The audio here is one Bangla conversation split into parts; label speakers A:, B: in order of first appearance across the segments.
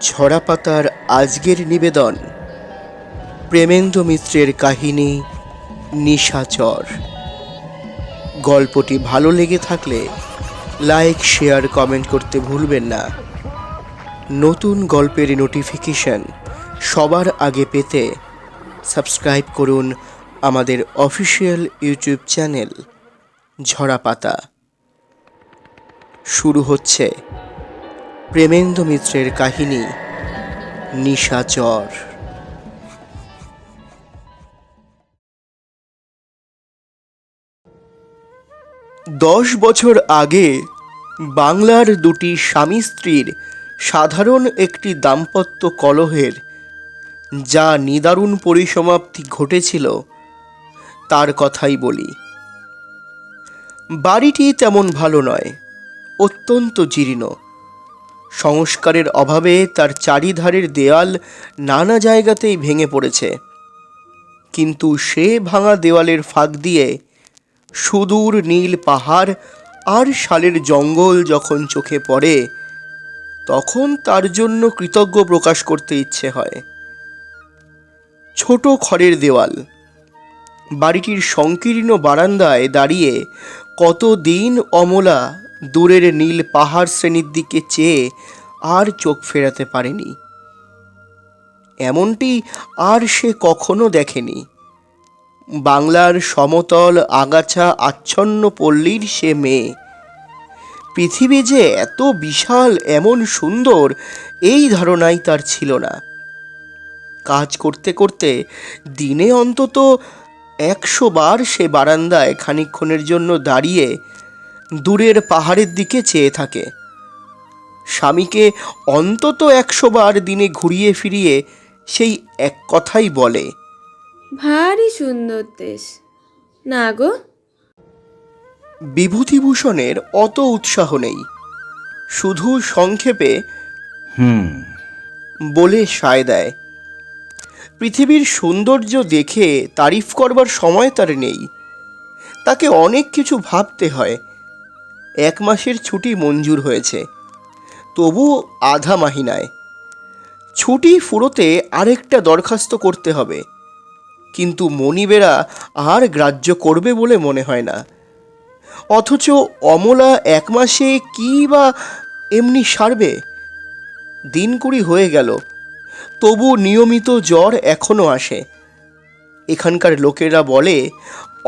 A: ঝরাপাতার আজকের নিবেদন প্রেমেন্দ্র মিত্রের কাহিনী নিশাচর। গল্পটি ভালো লেগে থাকলে লাইক, শেয়ার, কমেন্ট করতে ভুলবেন না। নতুন গল্পের নোটিফিকেশন সবার আগে পেতে সাবস্ক্রাইব করুন আমাদের অফিসিয়াল ইউটিউব চ্যানেল ঝরাপাতা। শুরু হচ্ছে প্রেমেন্দ্র মিত্রের কাহিনী নিশাচর। 10 বছর আগে বাংলার দুটি স্বামী স্ত্রীর সাধারণ একটি দাম্পত্য কলহের যা নিদারুণ পরিসমাপ্তি ঘটেছিল তার কথাই বলি। বাড়িটি তেমন ভালো নয়, অত্যন্ত জীর্ণ। সংস্কারের অভাবে তার চারিধারের দেয়াল নানা জায়গাতেই ভেঙে পড়েছে, কিন্তু সে ভাঙা দেওয়ালের ফাঁক দিয়ে সুদূর নীল পাহাড় আর শালের জঙ্গল যখন চোখে পড়ে তখন তার জন্য কৃতজ্ঞ প্রকাশ করতে ইচ্ছে হয়। ছোট খড়ের দেওয়াল, বাড়িটির সংকীর্ণ বারান্দায় দাঁড়িয়ে কতদিন অমলা দূরের নীল পাহাড় শ্রেণীর দিকে চেয়ে আর চোখ ফেরাতে পারেনি। এমনটি আর সে কখনো দেখেনি। বাংলার সমতল আগাছা আচ্ছন্ন পল্লীর সে মেয়ে। পৃথিবী যে এত বিশাল, এমন সুন্দর, এই ধারণাই তার ছিল না। কাজ করতে করতে দিনে অন্তত 100 বার সে বারান্দায় খানিকক্ষণের জন্য দাঁড়িয়ে দূরের পাহাড়ের দিকে চেয়ে থাকে। স্বামীকে অন্তত 100 বার দিনে ঘুরিয়ে ফিরিয়ে সেই এক কথাই বলে,
B: ভারী সুন্দর দেশ না গো।
A: বিভূতিভূষণের অত উৎসাহ নেই, শুধু সংক্ষেপে বলে সায় দেয়। পৃথিবীর সৌন্দর্য দেখে তারিফ করবার সময় তার নেই। তাকে অনেক কিছু ভাবতে হয়। 1 মাসের ছুটি মঞ্জুর হয়েছে, তবু আধা মাহিনায়। ছুটি ফুরোতে আরেকটা দরখাস্ত করতে হবে, কিন্তু মনিবেরা আর গ্রাহ্য করবে বলে মনে হয় না। অথচ অমলা 1 মাসে কী বা এমনি সারবে? দিন 20 হয়ে গেল, তবু নিয়মিত জ্বর এখনো আসে। এখানকার লোকেরা বলে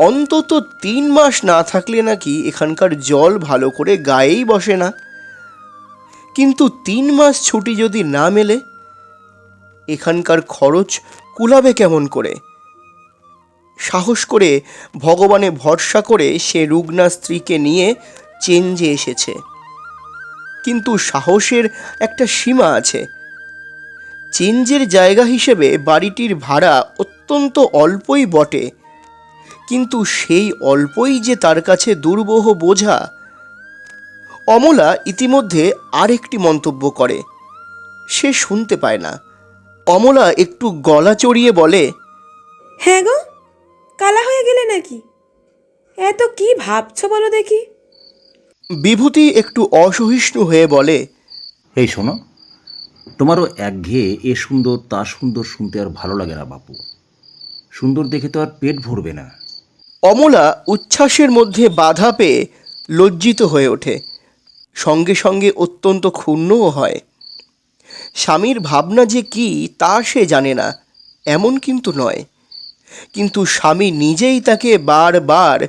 A: অন্তত 3 মাস না থাকলে নাকি এখানকার জল ভালো করে গায়েই বসে না। কিন্তু 3 মাস ছুটি যদি না মেলে, এখানকার খরচ কুলাবে কেমন করে? সাহস করে, ভগবানে ভরসা করে সে রুগ্না স্ত্রীকে নিয়ে চেঞ্জে এসেছে। কিন্তু সাহসের একটা সীমা আছে। চেঞ্জের জায়গা হিসেবে বাড়িটির ভাড়া অত্যন্ত অল্পই বটে, কিন্তু সেই অল্পই যে তার কাছে দুর্বহ বোঝা। অমলা ইতিমধ্যে আরেকটি মন্তব্য করে, সে শুনতে পায় না। অমলা একটু গলা চড়িয়ে বলে,
B: হ্যাঁ গো, কালা হয়ে গেলে নাকি? এত কি ভাবছো বলো দেখি।
A: বিভূতি একটু অসহিষ্ণু হয়ে বলে,
C: এই শোনো, তোমারও একঘেয়ে এ সুন্দর তা সুন্দর শুনতে আর ভালো লাগে না বাপু। সুন্দর দেখে তো আর পেট ভরবে না।
A: অমলা উচ্ছ্বাসের মধ্যে বাধা পেয়ে লজ্জিত হয়ে ওঠে, সঙ্গে সঙ্গে অত্যন্ত ক্ষুণ্ণও হয়। স্বামীর ভাবনা যে কি তা সে জানে না এমন কিন্তু নয়, কিন্তু স্বামী নিজেই তাকে বারবার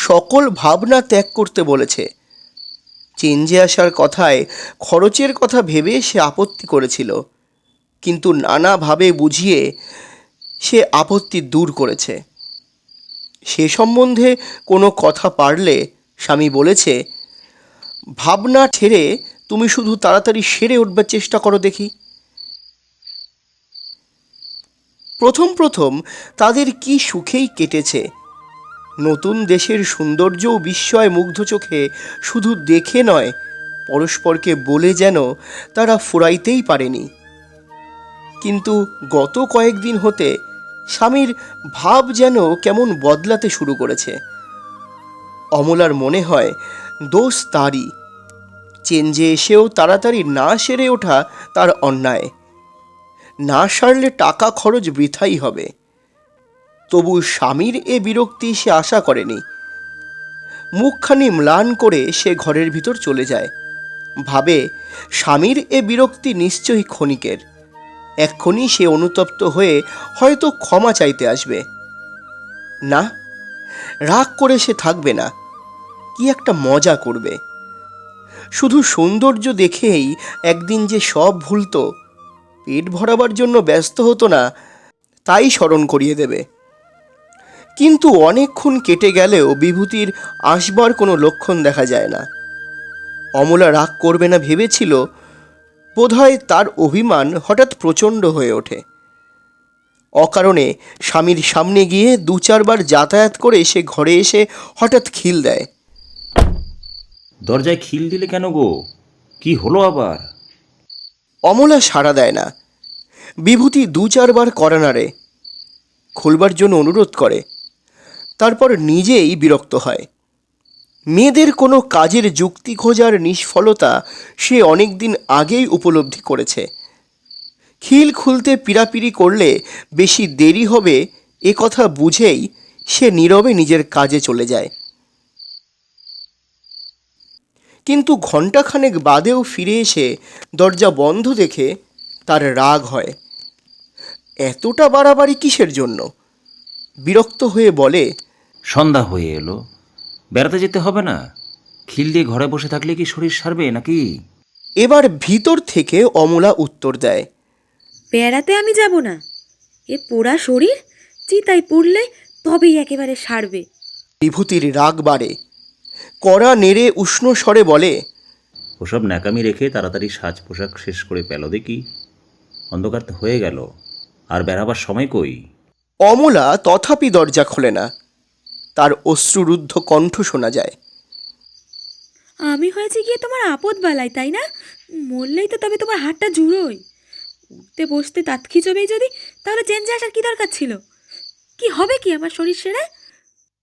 A: সকল ভাবনা ত্যাগ করতে বলেছে। চেঞ্জে আসার কথায় খরচের কথা ভেবে সে আপত্তি করেছিল, কিন্তু নানাভাবে বুঝিয়ে সে আপত্তি দূর করেছে। সে সম্বন্ধে কোনো কথা পারলে স্বামী বলেছে, ভাবনা ছেড়ে তুমি শুধু তাড়াতাড়ি সেরে উঠবার চেষ্টা করো দেখি। প্রথম প্রথম তাদের কি সুখেই কেটেছে। নতুন দেশের সৌন্দর্য ও বিস্ময় মুগ্ধ চোখে শুধু দেখে নয়, পরস্পরকে বলে যেন তারা ফুরাইতেই পারেনি। কিন্তু গত কয়েকদিন হতে স্বামীর ভাব যেন কেমন বদলাতে শুরু করেছে। অমলার মনে হয় দোষ তারই। চেঞ্জে এসেও তাড়াতাড়ি না সেরে ওঠা তার অন্যায়। না সারলে টাকা খরচ বৃথাই হবে। তবু স্বামীর এ বিরক্তি সে আশা করেনি। মুখখানি ম্লান করে সে ঘরের ভিতর চলে যায়। ভাবে স্বামীর এ বিরক্তি নিশ্চয়ই ক্ষণিকের। এক্ষুনি সে অনুতপ্ত হয়ে হয়তো ক্ষমা চাইতে আসবে। না, রাগ করে সে থাকবে না, কি একটা মজা করবে। শুধু সৌন্দর্য দেখেই একদিন যে সব ভুলতো, পেট ভরাবার জন্য ব্যস্ত হতো না, তাই স্মরণ করিয়ে দেবে। কিন্তু অনেকক্ষণ কেটে গেলেও বিভূতির আসবার কোনো লক্ষণ দেখা যায় না। অমলা রাগ করবে না ভেবেছিল, বোধহয় তার অভিমান হঠাৎ প্রচণ্ড হয়ে ওঠে। অকারণে স্বামীর সামনে গিয়ে 2-4 বার যাতায়াত করে সে ঘরে এসে হঠাৎ খিল দেয়।
C: দরজায় খিল দিলে কেন গো? কি হলো আবার?
A: অমলা সাড়া দেয় না। বিভূতি 2-4 বার কড়া নাড়ে, খুলবার জন্য অনুরোধ করে, তারপর নিজেই বিরক্ত হয়। মেয়েদের কোনো কাজের যুক্তি খোঁজার নিষ্ফলতা সে অনেক দিন আগেই উপলব্ধি করেছে। খিল খুলতে পীড়াপিড়ি করলে বেশি দেরি হবে এ কথা বুঝেই সে নীরবে নিজের কাজে চলে যায়। কিন্তু ঘণ্টাখানেক বাদেও ফিরে এসে দরজা বন্ধ দেখে তার রাগ হয়। এতটা বাড়াবাড়ি কিসের জন্য? বিরক্ত হয়ে বলে,
C: সন্ধ্যা হয়ে এলো, বেড়াতে যেতে হবে না? খিল দিয়ে ঘরে বসে থাকলে কি শরীর সারবে নাকি?
A: এবার ভিতর থেকে অমলা উত্তর দেয়,
B: বেড়াতে আমি যাব না। এ পোড়া শরীর চিতায় পুড়লে তবেই একেবারে সারবে।
A: বিভূতির রাগ বাড়ে। কড়া নেড়ে উষ্ণ স্বরে বলে,
C: ওসব ন্যাকামি রেখে তাড়াতাড়ি সাজ পোশাক শেষ করে পেলো দেখি। অন্ধকার তো হয়ে গেল, আর বেড়াবার সময় কই?
A: অমলা তথাপি দরজা খোলে না। তার অশ্রুরুদ্ধ কণ্ঠ শোনা যায়,
B: আমি হয়েছি গিয়ে তোমার আপদ বালাই, তাই না? মরলেই তো তবে তোমার হাতটা জুড়োই। উঠতে বসতে তাত খিচবেই যদি, তাহলে চেঞ্জে আসার কি দরকার ছিল? কি হবে কি আমার শরীর সেরে?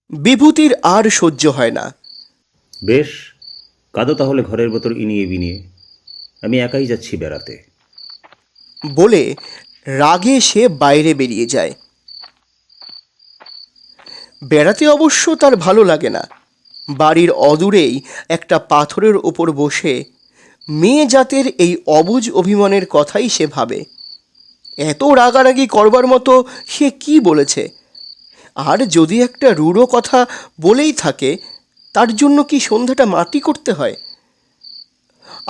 A: বিভূতির আর সহ্য হয় না।
C: বেশ, কাঁদো তাহলে ঘরের ভেতর ইনিয়ে বিনিয়ে। আমি একাই যাচ্ছি বেড়াতে।
A: বলে রাগে সে বাইরে বেরিয়ে যায়। বেড়াতে অবশ্য তার ভালো লাগে না। বাড়ির অদূরেই একটা পাথরের ওপর বসে মেয়ে জাতের এই অবুঝ অভিমানের কথাই সে ভাবে। এত রাগারাগি করবার মতো সে কি বলেছে? আর যদি একটা রূঢ় কথা বলেই থাকে, তার জন্য কি সন্ধ্যাটা মাটি করতে হয়?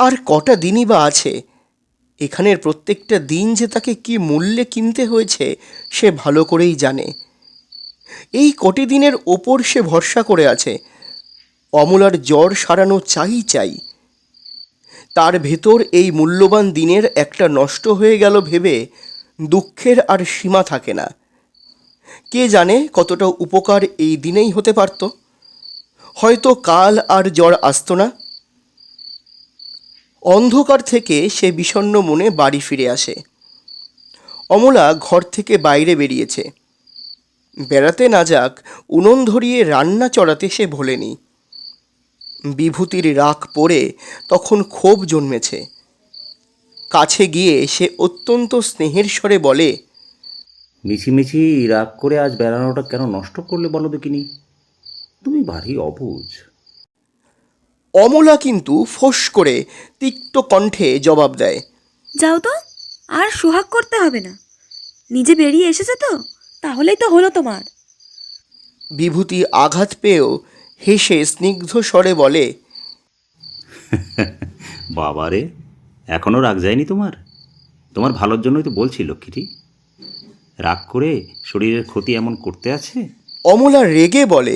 A: আর কটা দিনই বা আছে। এখানের প্রত্যেকটা দিন যে তাকে কি মূল্যে কিনতে হয়েছে সে ভালো করেই জানে। এই কটি দিনের ওপর সে ভরসা করে আছে। অমলার জ্বর সারানো চাই। তার ভেতর এই মূল্যবান দিনের একটা নষ্ট হয়ে গেল ভেবে দুঃখের আর সীমা থাকে না। কে জানে কতটা উপকার এই দিনেই হতে পারত। হয়তো কাল আর জ্বর আসতো না। অন্ধকার থেকে সে বিষণ্ণ মনে বাড়ি ফিরে আসে। অমলা ঘর থেকে বাইরে বেরিয়েছে। বেড়াতে না যাক, উনুন ধরিয়ে রান্না চড়াতে সে ভোলেনি। বিভূতির রাগ পড়ে তখন ক্ষোভ জন্মেছে। কাছে গিয়ে সে অত্যন্ত স্নেহের স্বরে বলে,
C: মিছিমিছি রাগ করে আজ বেড়ানোটা কেন নষ্ট করলে বলো দেখিনি? তুমি ভারী অবুঝ।
A: অমলা কিন্তু ফোঁস করে তিক্ত কণ্ঠে জবাব দেয়,
B: যাও তো, আর সোহাগ করতে হবে না। নিজে বেরিয়ে এসেছে তো, তাহলেই তো হলো তোমার।
A: বিভূতি আঘাত পেয়েও হেসে স্নিগ্ধ স্বরে বলে,
C: বাবারে, এখনও রাগ যায়নি তোমার? তোমার ভালোর জন্যই তো বলছি লক্ষ্মীটি। রাগ করে শরীরের ক্ষতি এমন করতে আছে?
A: অমলা রেগে বলে,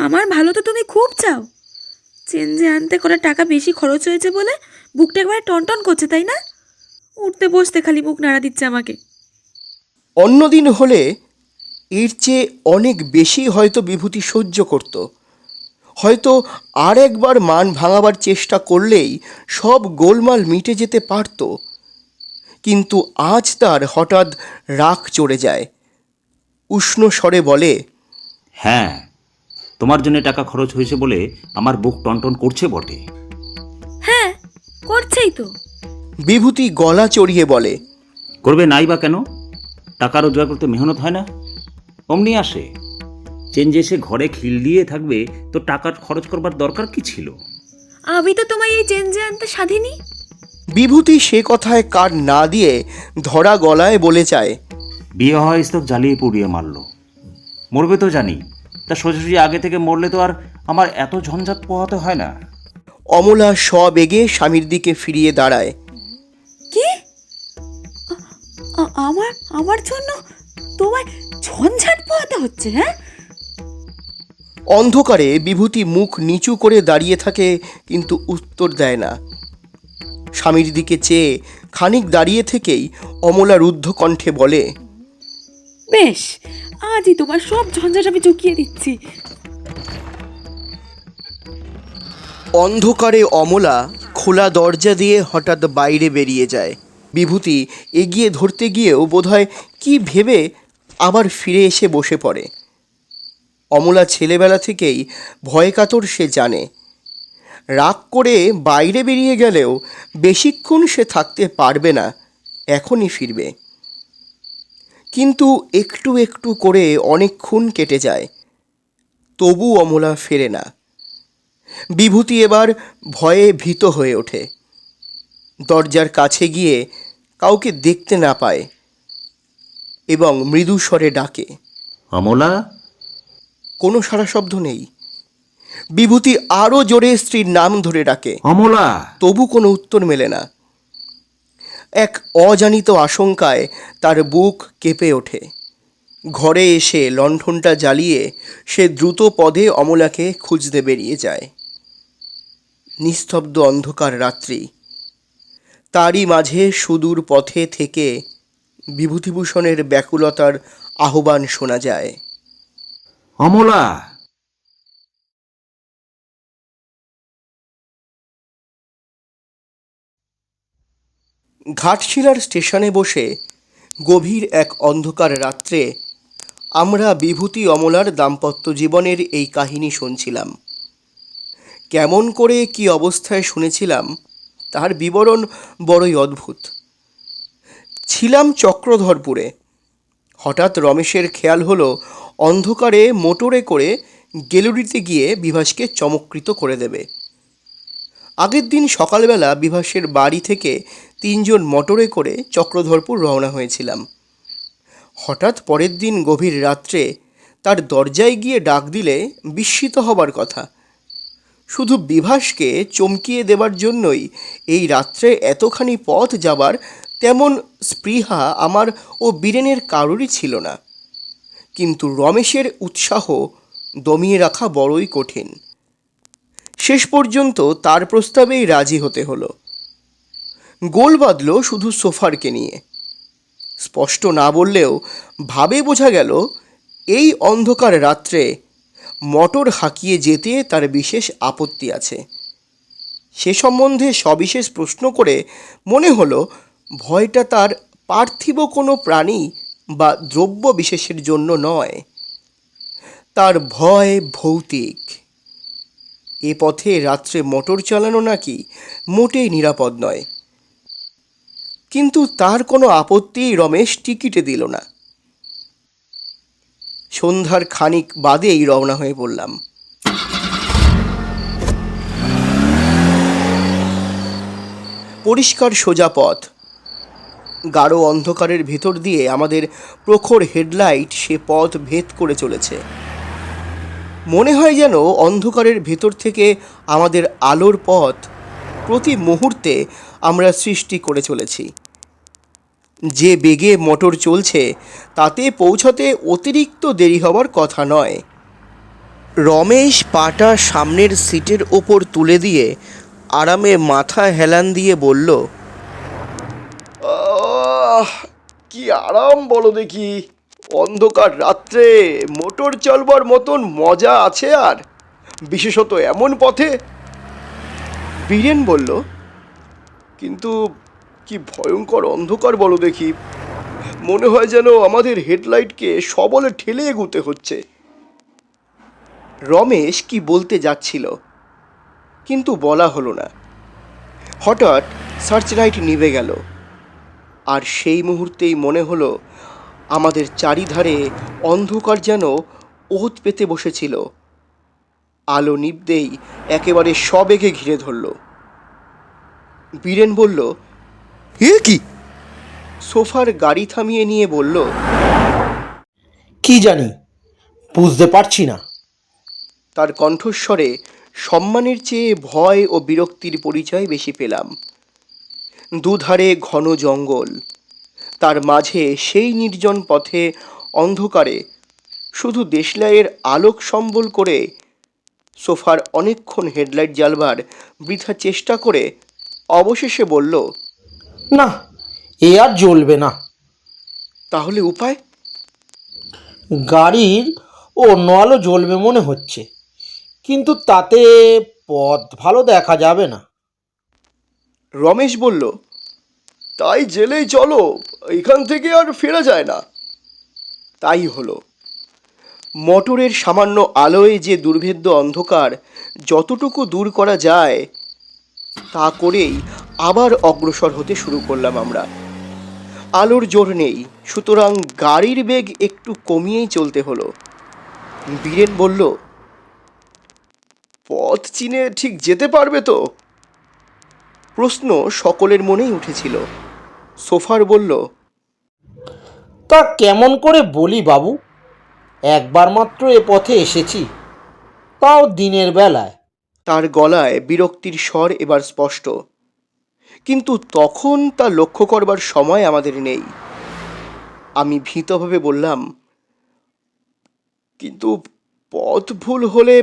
B: আমার ভালো তো তুমি খুব চাও। চেঞ্জে আনতে করা টাকা বেশি খরচ হয়েছে বলে বুকটা একবারে টনটন করছে, তাই না? উঠতে বসতে খালি মুখ নাড়া দিচ্ছে আমাকে।
A: অন্যদিন হলে এর চেয়ে অনেক বেশি হয়তো বিভূতি সহ্য করত। হয়তো আর একবার মান ভাঙাবার চেষ্টা করলেই সব গোলমাল মিটে যেতে পারত। কিন্তু আজ তার হঠাৎ রাগ চড়ে যায়। উষ্ণ স্বরে বলে,
C: হ্যাঁ, তোমার জন্য টাকা খরচ হয়েছে বলে আমার বুক টনটন করছে বটে।
B: হ্যাঁ, করছেই তো।
A: বিভূতি গলা চড়িয়ে বলে,
C: করবে নাই বা কেন? টাকা রোজগার করতে মেহনত হয় না? অমনি আসে। চেঞ্জ এসে ঘরে খিল দিয়ে থাকবে তো টাকার খরচ করবার দরকার কি ছিল?
B: আমি তো তোমায় এই চেঞ্জে আনতে স্বাধীনই।
A: বিভূতি সে কথায় কান না দিয়ে ধরা গলায় বলে যায়,
C: বিয়ে হয় স্তক জ্বালিয়ে পুড়িয়ে মারলো। মরবে তো জানি, তা সোজাসুজি আগে থেকে মরলে তো আর আমার এত ঝঞ্ঝাট পোহাতে হয় না।
A: অমলা সবেগে স্বামীর দিকে ফিরিয়ে দাঁড়ায়।
B: কি? আমার আমার জন্য তোমায় ঝঞ্ঝাট পোহাতে হচ্ছে? হ্যাঁ,
A: অন্ধকারে বিভূতি মুখ নিচু করে দাঁড়িয়ে থাকে, কিন্তু উত্তর দেয় না। স্বামীর দিকে চেয়ে খানিক দাঁড়িয়ে থেকেই অমলা রুদ্ধ কণ্ঠে বলে,
B: বেশ, আজই তোমার সব ঝঞ্ঝাট আমি চুকিয়ে দিচ্ছি।
A: অন্ধকারে অমলা খোলা দরজা দিয়ে হঠাৎ বাইরে বেরিয়ে যায়। বিভূতি এগিয়ে ধরতে গিয়েও বোধহয় কি ভেবে আবার ফিরে এসে বসে পড়ে। অমলা ছেলেবেলা থেকেই ভয় কাতর, সে জানে রাগ করে বাইরে বেরিয়ে গেলেও বেশিক্ষণ সে থাকতে পারবে না, এখনই ফিরবে। কিন্তু একটু একটু করে অনেকক্ষণ কেটে যায়, তবু অমলা ফেরে না। বিভূতি এবার ভয়ে ভীত হয়ে ওঠে। দরজার কাছে গিয়ে কাউকে দেখতে না পায় এবং মৃদু স্বরে ডাকে,
C: অমলা।
A: কোনো সাড়া শব্দ নেই। বিভূতি আরও জোরে স্ত্রীর নাম ধরে ডাকে,
C: অমলা।
A: তবু কোনো উত্তর মেলে না। এক অজানিত আশঙ্কায় তার বুক কেঁপে ওঠে। ঘরে এসে লণ্ঠনটা জ্বালিয়ে সে দ্রুত পদে অমলাকে খুঁজতে বেরিয়ে যায়। নিস্তব্ধ অন্ধকার রাত্রি, তারই মাঝে সুদূর পথে থেকে বিভূতিভূষণের ব্যাকুলতার আহ্বান শোনা যায়,
C: অমলা।
A: ঘাটশিলার স্টেশনে বসে গভীর এক অন্ধকার রাত্রে আমরা বিভূতি অমলার দাম্পত্য জীবনের এই কাহিনী শুনছিলাম। কেমন করে কি অবস্থায় শুনেছিলাম তার বিবরণ বড়ই অদ্ভুত। ছিলাম চক্রধরপুরে। হঠাৎ রমেশের খেয়াল হলো অন্ধকারে মোটরে করে গেলুরিতে গিয়ে বিভাসকে চমৎকৃত করে দেবে। আগের দিন সকালবেলা বিভাসের বাড়ি থেকে 3 জন মোটরে করে চক্রধরপুর রওনা হয়েছিলাম। হঠাৎ পরের দিন গভীর রাত্রে তার দরজায় গিয়ে ডাক দিলে বিস্মিত হবার কথা। শুধু বিভাসকে চমকিয়ে দেবার জন্যই এই রাত্রে এতখানি পথ যাবার তেমন স্পৃহা আমার ও বীরেনের কারোরই ছিল না। কিন্তু রমেশের উৎসাহ দমিয়ে রাখা বড়ই কঠিন। শেষ পর্যন্ত তার প্রস্তাবেই রাজি হতে হলো। গোল বাঁধল শুধু সোফারকে নিয়ে। স্পষ্ট না বললেও ভাবে বোঝা গেল এই অন্ধকার রাত্রে মোটর হাঁকিয়ে যেতে তার বিশেষ আপত্তি আছে। সে সম্বন্ধে সবিশেষ প্রশ্ন করে মনে হলো ভয়টা তার পার্থিব কোনো প্রাণী বা দ্রব্য বিশেষের জন্য নয়, তার ভয় ভৌতিক। এ পথে রাত্রে মোটর চালানো নাকি মোটেই নিরাপদ নয়। কিন্তু তার কোনো আপত্তি রমেশ টিকিটে দিল না। সন্ধ্যার খানিক বাদেই রওনা হয়ে পড়লাম। পরিষ্কার সোজা পথ, গাঢ় অন্ধকারের ভেতর দিয়ে আমাদের প্রখর হেডলাইট সে পথ ভেদ করে চলেছে। মনে হয় যেন অন্ধকারের ভেতর থেকে আমাদের আলোর পথ প্রতি মুহূর্তে আমরা সৃষ্টি করে চলেছি। যে বেগে মোটর চলছে তাতে পৌঁছাতে অতিরিক্ত দেরি হবার কথা নয়। রমেশ পাটা সামনের সিটের ওপর তুলে দিয়ে আরামে মাথা হেলান দিয়ে বলল, কি আরাম বলো দেখি। অন্ধকার রাত্রে মোটর চলবার মতন মজা আছে আর, বিশেষত এমন পথে। বীরেন বলল, কিন্তু কি ভয়ঙ্কর অন্ধকার বলো দেখি। মনে হয় যেন আমাদের হেডলাইটকে সবলে ঠেলে এগুতে হচ্ছে। রমেশ কি বলতে যাচ্ছিল, কিন্তু বলা হলো না। হঠাৎ সার্চ লাইট নিভে গেল, আর সেই মুহূর্তেই মনে হলো আমাদের চারিধারে অন্ধকার যেন ওত পেতে বসেছিল। আলো নিভতেই একেবারে সবেগে ঘিরে ধরল। বীরেন বলল,
D: এ কি?
A: সোফার গাড়ি থামিয়ে নিয়ে বলল,
D: কি জানি, বুঝতে পারছি না।
A: তার কণ্ঠস্বরে সম্মানের চেয়ে ভয় ও বিরক্তির পরিচয় বেশি পেলাম। দুধারে ঘন জঙ্গল, তার মাঝে সেই নির্জন পথে অন্ধকারে শুধু দেশলাইয়ের আলোক সম্বল করে সোফার অনেকক্ষণ হেডলাইট জ্বালবার বৃথা চেষ্টা করে অবশেষে বলল,
D: না, এ আর জ্বলবে না।
A: তাহলে উপায়?
D: গাড়ির অন্য আলো জ্বলবে মনে হচ্ছে, কিন্তু তাতে পথ ভালো দেখা যাবে না।
A: রমেশ বলল, তাই জেলেই চলো, এখান থেকে আর ফেরা যায় না। তাই হলো। মোটরের সামান্য আলোয় যে দুর্ভেদ্য অন্ধকার যতটুকু দূর করা যায় তা করেই আবার অগ্রসর হতে শুরু করলাম আমরা। আলোর জোর নেই, সুতরাং গাড়ির বেগ একটু কমিয়েই চলতে হলো। বীরেন বলল, পথ চিনে ঠিক যেতে পারবে তো? প্রশ্ন সকলের মনেই উঠেছিল। সোফার বলল,
D: তা কেমন করে বলি বাবু, একবার মাত্র এ পথে এসেছি, তাও দিনের বেলায়।
A: তার গলায় বিরক্তির স্বর এবার স্পষ্ট, কিন্তু তখন তা লক্ষ্য করবার সময় আমাদের নেই। আমি ভীতভাবে বললাম, কিন্তু পথ ভুল হলে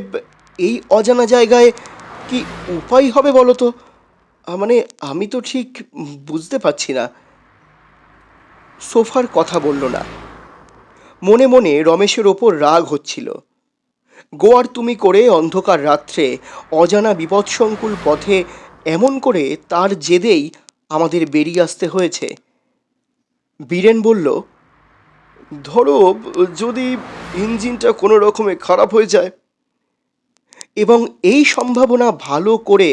A: এই অজানা জায়গায় কি উপায় হবে বলো তো? মানে আমি তো ঠিক বুঝতে পারছি না। সোফার কথা বলল না। মনে মনে রমেশের ওপর রাগ হচ্ছিল। গোয়ার তুমি করে অন্ধকার রাত্রে অজানা বিপদসংকুল পথে এমন করে তার জেদেই আমাদের বেরিয়ে আসতে হয়েছে। বীরেন বলল, ধরো যদি ইঞ্জিনটা কোনো রকমে খারাপ হয়ে যায়, এবং এই সম্ভাবনা ভালো করে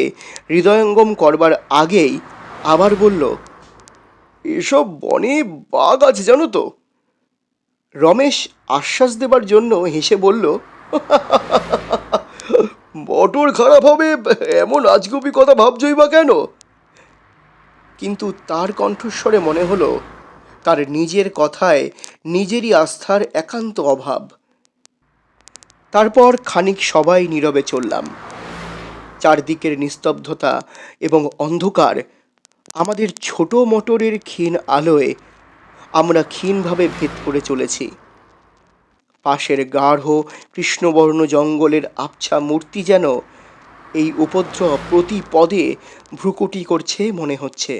A: হৃদয়ঙ্গম করবার আগেই আবার বলল, এসব বনে বাঘ আছে জানো তো? রমেশ আশ্বাস দেবার জন্য হেসে বলল, মোটর খারাপ হবে এমন আজগুবি কথা ভাবছই বা কেন? কিন্তু তার কণ্ঠস্বরে মনে হলো তার নিজের কথায় নিজেরই আস্থার একান্ত অভাব। তারপর খানিক সবাই নীরবে চললাম। চারদিকের নিস্তব্ধতা এবং অন্ধকার আমাদের ছোট মোটরের ক্ষীণ আলোয় আমরা ক্ষীণভাবে ভেদ করে চলেছি। পাশের গাঢ় কৃষ্ণবর্ণ জঙ্গলের আবছা মূর্তি যেন এই উপদ্রব প্রতি পদে ভ্রুকুটি করছে মনে হচ্ছে।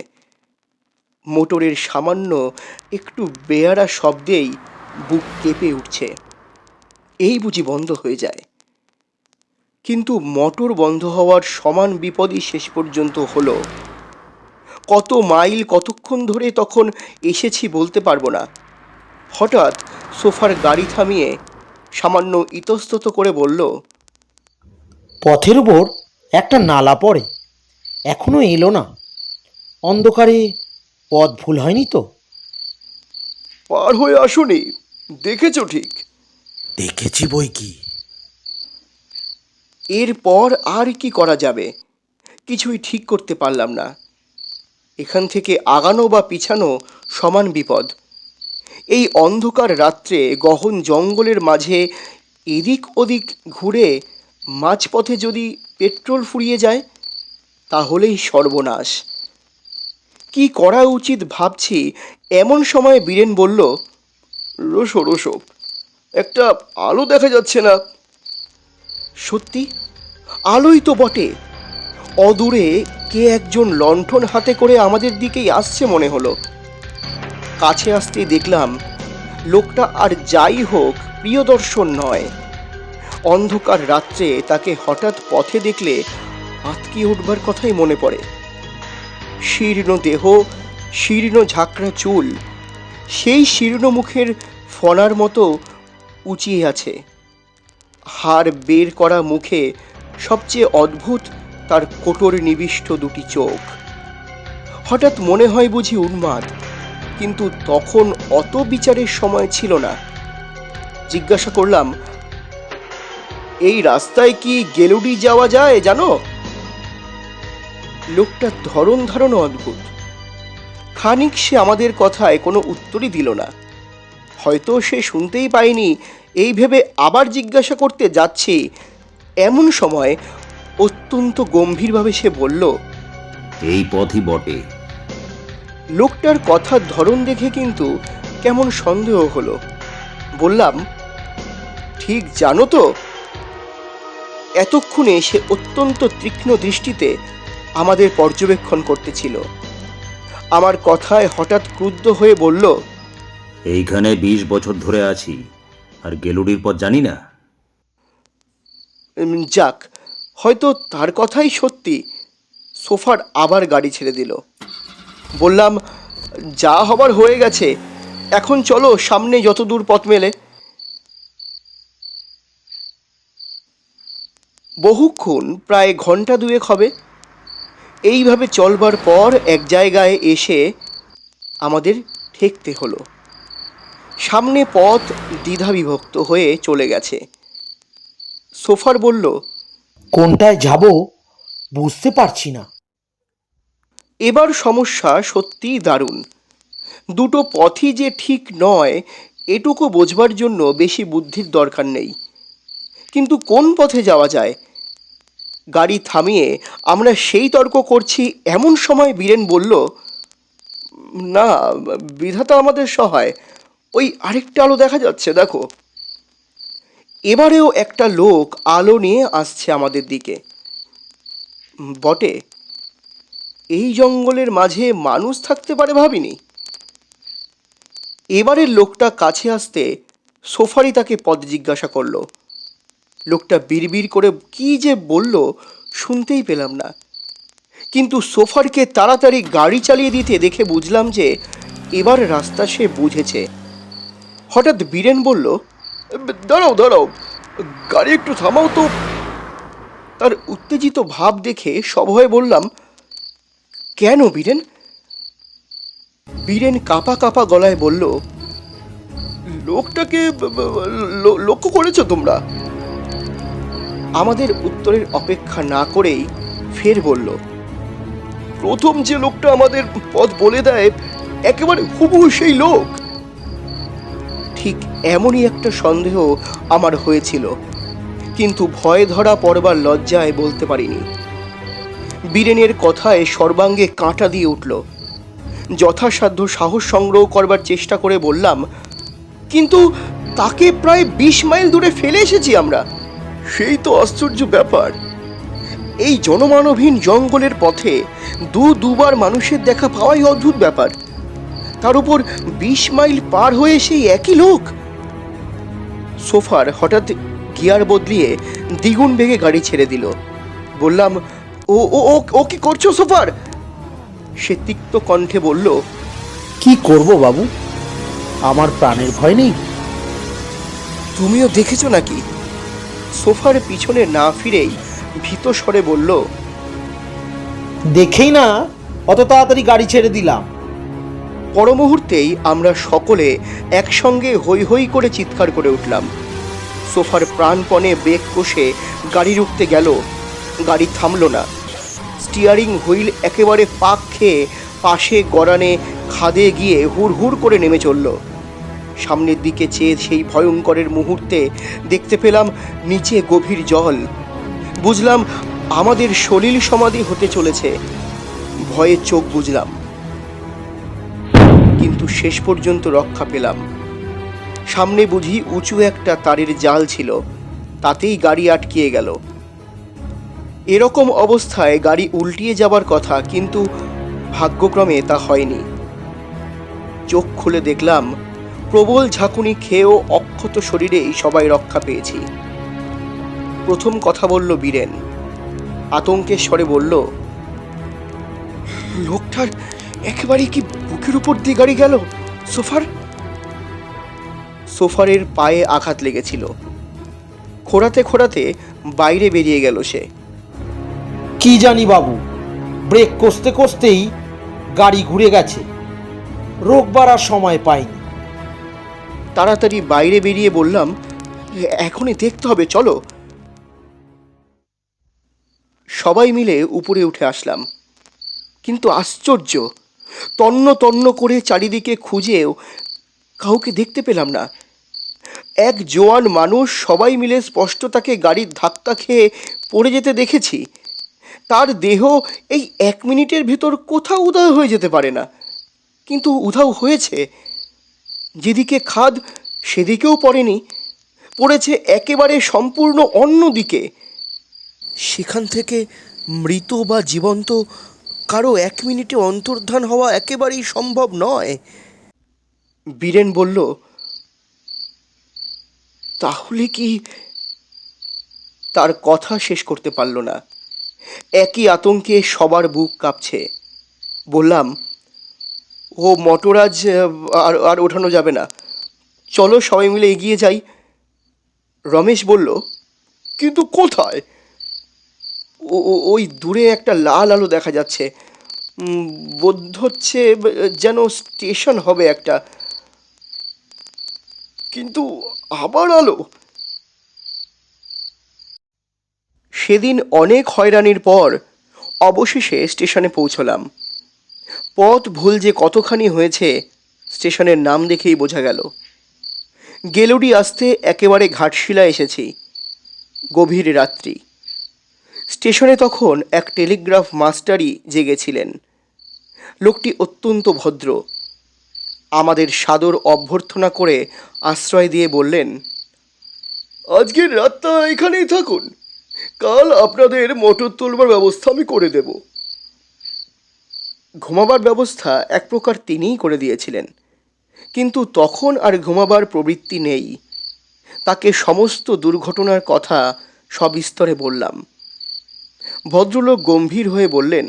A: মোটরের সামান্য একটু বেয়ারা শব্দেই বুক কেঁপে উঠছে, এই বুঝি বন্ধ হয়ে যায়। কিন্তু মোটর বন্ধ হওয়ার সমান বিপদই শেষ পর্যন্ত হলো। কত মাইল কতক্ষণ ধরে তখন এসেছি বলতে পারবো না। হঠাৎ সোফার গাড়ি থামিয়ে সামান্য ইতস্তত করে বলল,
D: পথের উপর একটা নালা পড়ে, এখনো এলো না। অন্ধকারে পথ ভুল হয়নি তো?
A: পার হয়ে আসুনি, দেখেছো ঠিক?
D: দেখেছি বই কি।
A: এরপর আর কি করা যাবে কিছুই ঠিক করতে পারলাম না। এখান থেকে আগানো বা পিছানো সমান বিপদ। এই অন্ধকার রাত্রে গহন জঙ্গলের মাঝে এদিক ওদিক ঘুরে মাঝপথে যদি পেট্রোল ফুরিয়ে যায় তাহলেই সর্বনাশ। কি করা উচিত ভাবছি, এমন সময় বীরেন বলল, রোসো রোসো, একটা আলো দেখা যাচ্ছে না? সত্যি আলোই তো বটে। অদূরে কে একজন লণ্ঠন হাতে করে আমাদের দিকেই আসছে মনে হলো। কাছে আসতেই দেখলাম লোকটা আর যাই হোক প্রিয়দর্শন নয়। অন্ধকার রাত্রে তাকে হঠাৎ পথে দেখলে আঁতকিয়ে উঠবার কথাই মনে পড়ে। শীর্ণ দেহ, শীর্ণ ঝাঁকড়া চুল, সেই শীর্ণ মুখের ফনার মতো উঁচিয়ে আছে। হাড় বের করা মুখে সবচেয়ে অদ্ভুত তার কোটর নিবিষ্ট দুটি চোখ। হঠাৎ মনে হয় বুঝি উন্মাদ, কিন্তু তখন অত বিচারের সময় ছিল না। জিজ্ঞাসা করলাম, এই রাস্তায় কি গেলুডি যাওয়া যায় জানো? লোকটার ধরন ধারণা অদ্ভুত। খানিক সে আমাদের কথায় কোনো উত্তরই দিল না। হয়তো সে শুনতেই পায়নি এই ভেবে আবার জিজ্ঞাসা করতে যাচ্ছি, এমন সময় অত্যন্ত গম্ভীরভাবে সে বলল,
C: এই পথই বটে।
A: লোকটার কথার ধরন দেখে কিন্তু কেমন সন্দেহ হলো। বললাম, ঠিক জানো তো? এতক্ষণে সে অত্যন্ত তীক্ষ্ণ দৃষ্টিতে আমাদের পর্যবেক্ষণ করতেছিল। আমার কথায় হঠাৎ ক্রুদ্ধ হয়ে বলল,
C: এইখানে 20 বছর ধরে আছি, আর গেলুডির পথ জানি না।
A: যাক, হয়তো তার কথাই সত্যি। সোফার আবার গাড়ি ছেড়ে দিল। বললাম, যা হবার হয়ে গেছে, এখন চলো সামনে যত দূর পথ মেলে। বহুক্ষণ, প্রায় ঘন্টা দুয়েক হবে এইভাবে চলবার পর এক জায়গায় এসে আমাদের ঠেকতে হলো। সামনে পথ দ্বিধাবিভক্ত হয়ে চলে গেছে। সোফার বলল,
D: কোনটায় যাব বুঝতে পারছি না।
A: এবার সমস্যা সত্যিই দারুণ। দুটো পথই যে ঠিক নয় এটুকু বোঝবার জন্য বেশি বুদ্ধির দরকার নেই। কিন্তু কোন পথে যাওয়া যায়? গাড়ি থামিয়ে আমরা সেই তর্ক করছি, এমন সময় বীরেন বলল, না, বিধাতা আমাদের সহায়, ওই আরেকটা আলো দেখা যাচ্ছে, দেখো। এবারেও একটা লোক আলো নিয়ে আসছে আমাদের দিকে। বটে, এই জঙ্গলের মাঝে মানুষ থাকতে পারে ভাবিনি। এবারের লোকটা কাছে আসতে সোফারি তাকে পথ জিজ্ঞাসা করলো। লোকটা বিড়বিড় করে কি যে বলল শুনতেই পেলাম না, কিন্তু সোফারকে তাড়াতাড়ি গাড়ি চালিয়ে দিতে দেখে বুঝলাম যে এবার রাস্তা সে বুঝেছে। হঠাৎ বীরেন বলল, দাঁড়াও দাঁড়াও, গাড়ি একটু থামাও তো। তার উত্তেজিত ভাব দেখে সভয়ে বললাম, কেন বীরেন? বীরেন কাঁপা কাঁপা গলায় বলল, লোকটাকে লক্ষ্য করেছো তোমরা? আমাদের উত্তরের অপেক্ষা না করেই ফের বলল, প্রথম যে লোকটা আমাদের পথ বলে দেয় একেবারে হুবহু সেই লোক। ঠিক এমনই একটা সন্দেহ আমার হয়েছিল, কিন্তু ভয় ধরা পড়বার লজ্জায় বলতে পারিনি। বীরেনের কথায় সর্বাঙ্গে কাঁটা দিয়ে উঠল। যথাসাধ্য সাহস সংগ্রহ করবার চেষ্টা করে বললাম, কিন্তু তাকে প্রায় 20 মাইল দূরে ফেলে এসেছি আমরা। সেই তো আশ্চর্য ব্যাপার। এই জনমানবহীন জঙ্গলের পথে দুবার মানুষের দেখা পাওয়াই অদ্ভুত ব্যাপার, তার উপর 20 মাইল পার হয়ে সেই একই লোক। সোফার হঠাৎ গিয়ার বদলিয়ে দ্বিগুণ বেগে গাড়ি ছেড়ে দিল। বললাম, ও ও ও ও কি করছো সোফার? সে তিক্ত কণ্ঠে বলল,
D: কি করব বাবু, আমার প্রাণের ভয় নেই।
A: তুমিও দেখেছো নাকি? সোফার পিছনে না ফিরেই ভীত স্বরে বলল,
D: দেখেই না অত তাড়াতাড়ি গাড়ি ছেড়ে দিলাম।
A: পর মুহূর্তেই আমরা সকলে একসঙ্গে হৈ হৈ করে চিৎকার করে উঠলাম। সোফার প্রাণপণে ব্রেক কষে গাড়ি রুখতে গেল, গাড়ি থামল না। স্টিয়ারিং হুইল একেবারে পাক খেয়ে পাশে গড়ানে খাদে গিয়ে হুড় হুড় করে নেমে চলল। সামনের দিকে চেয়ে সেই ভয়ঙ্করের মুহূর্তে দেখতে পেলাম নিচে গভীর জল। বুঝলাম আমাদের সলিল সমাধি হতে চলেছে। ভয়ে চোখ বুঝলাম, কিন্তু শেষ পর্যন্ত রক্ষা পেলাম। সামনে বুঝি উঁচু একটা তারের জাল ছিল, তাতেই গাড়ি আটকিয়ে গেল। এরকম অবস্থায় গাড়ি উল্টিয়ে যাবার কথা, কিন্তু ভাগ্যক্রমে তা হয়নি। চোখ খুলে দেখলাম প্রবল ঝাঁকুনি খেয়েও অক্ষত শরীরেই সবাই রক্ষা পেয়েছি। প্রথম কথা বলল বীরেন। আতঙ্কের স্বরে বলল, লোকটার একেবারেই কি বুকের উপর দিয়ে গাড়ি গেল সোফার? সোফারের পায়ে আঘাত লেগেছিল। খোঁড়াতে খোঁড়াতে বাইরে বেরিয়ে গেল সে।
D: কি জানি বাবু, ব্রেক কষতে কষতেই গাড়ি ঘুরে গেছে, রোকবার আর সময় পাইনি।
A: তাড়াতাড়ি বাইরে বেরিয়ে বললাম, এখনই দেখতে হবে, চলো। সবাই মিলে উপরে উঠে আসলাম, কিন্তু আশ্চর্য, তন্ন তন্ন করে চারিদিকে খুঁজেও কাউকে দেখতে পেলাম না। এক জোয়ান মানুষ সবাই মিলে স্পষ্ট তাকে গাড়ির ধাক্কা খেয়ে পড়ে যেতে দেখেছি। তার দেহ এই 1 মিনিটের ভিতর কোথাও উধাও হয়ে যেতে পারে না, কিন্তু উধাও হয়েছে। যেদিকে খাদ সেদিকেও পড়েনি, পড়েছে একেবারে সম্পূর্ণ অন্য দিকে। সেখান থেকে মৃত বা জীবন্ত কারো 1 মিনিটে অন্তর্ধান হওয়া একেবারেই সম্ভব নয়। বীরেন বলল, তাহলে কি? তার কথা শেষ করতে পারল না। একই আতঙ্কে সবার বুক কাঁপছে। বললাম, ও মোটরাজ আর আর ওঠানো যাবে না, চলো সবাই মিলে এগিয়ে যাই। রমেশ বলল, কিন্তু কোথায়? ওই দূরে একটা লাল আলো দেখা যাচ্ছে, বোধ হচ্ছে যেন স্টেশন হবে একটা। কিন্তু আবার আলো? সেদিন অনেক হয়রানির পর অবশেষে স্টেশনে পৌঁছলাম। পথ ভুল যে কতখানি হয়েছে স্টেশনের নাম দেখেই বোঝা গেল। গেলুড়ি আসতে একেবারে ঘাটশিলা এসেছি। গভীর রাত্রি। স্টেশনে তখন এক টেলিগ্রাফ মাস্টারই জেগেছিলেন। লোকটি অত্যন্ত ভদ্র। আমাদের সাদর অভ্যর্থনা করে আশ্রয় দিয়ে বললেন, আজকের রাতটা এখানেই থাকুন, কাল আপনাদের মোটর তোলবার ব্যবস্থা আমি করে দেব। ঘুমাবার ব্যবস্থা এক প্রকার তিনিই করে দিয়েছিলেন, কিন্তু তখন আর ঘুমাবার প্রবৃত্তি নেই। তাকে সমস্ত দুর্ঘটনার কথা সবিস্তরে বললাম। ভদ্রলোক গম্ভীর হয়ে বললেন,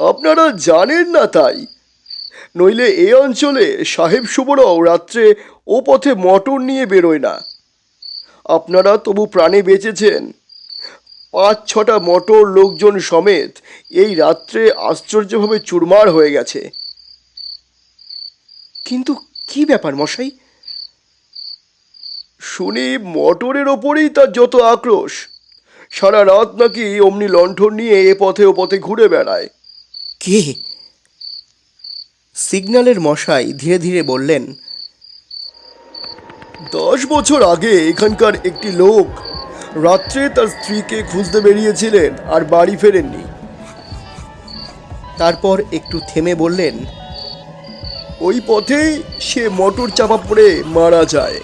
A: আপনারা জানেন না তাই, নইলে এ অঞ্চলে সাহেব সুবরাও রাত্রে ও পথে মোটর নিয়ে বেরোয় না। আপনারা তবু প্রাণে বেঁচেছেন। 5-6টা মোটর লোকজন সমেত এই রাত্রে আশ্চর্যভাবে চুরমার হয়ে গেছে। কিন্তু কি ব্যাপার মশাই? শুনি মোটরের ওপরেই তার যত আক্রোশ। সারা রাত নাকি অমনি লণ্ঠন নিয়ে এ পথে ও পথে ঘুরে বেড়ায়। কে? সিগন্যালের মশাই ধীরে ধীরে বললেন, 10 বছর আগে এখানকার একটি লোক রাত্রে তার স্ত্রীকে খুঁজতে বেরিয়েছিলেন আর বাড়ি ফেরেননি। তারপর একটু থেমে বললেন, ওই পথেই সে মোটর চাপা পড়ে মারা যায়।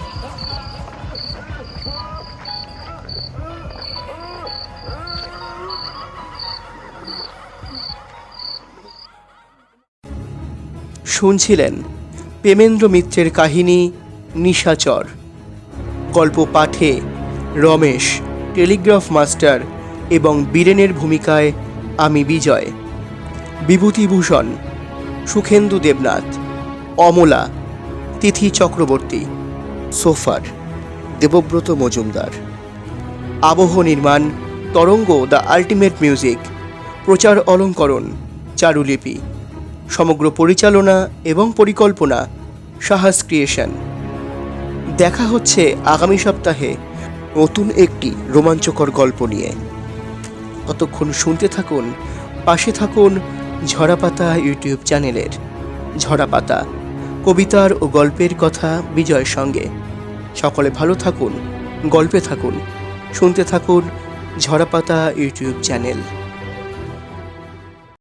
A: শুনছিলেন প্রেমেন্দ্র মিত্রের কাহিনী নিশাচর। গল্প পাঠে রমেশ, টেলিগ্রাফ মাস্টার এবং বীরেনের ভূমিকায় আমি বিজয়, বিভূতিভূষণ, সুখেন্দু দেবনাথ, অমলা, তিথি চক্রবর্তী, সোফার, দেবব্রত মজুমদার। আবহ নির্মাণ তরঙ্গ দ্য আল্টিমেট মিউজিক, প্রচার অলঙ্করণ চারুলিপি, সমগ্র পরিচালনা এবং পরিকল্পনা সাহাস ক্রিয়েশন। দেখা হচ্ছে আগামী সপ্তাহে নতুন একটি রোমাঞ্চকর গল্প নিয়ে। ততক্ষণ শুনতে থাকুন, পাশে থাকুন ঝরাপাতা ইউটিউব চ্যানেলের। ঝরাপাতা, কবিতার ও গল্পের কথা বিজয়ের সঙ্গে। সকলে ভালো থাকুন, গল্পে থাকুন, শুনতে থাকুন ঝরাপাতা ইউটিউব চ্যানেল।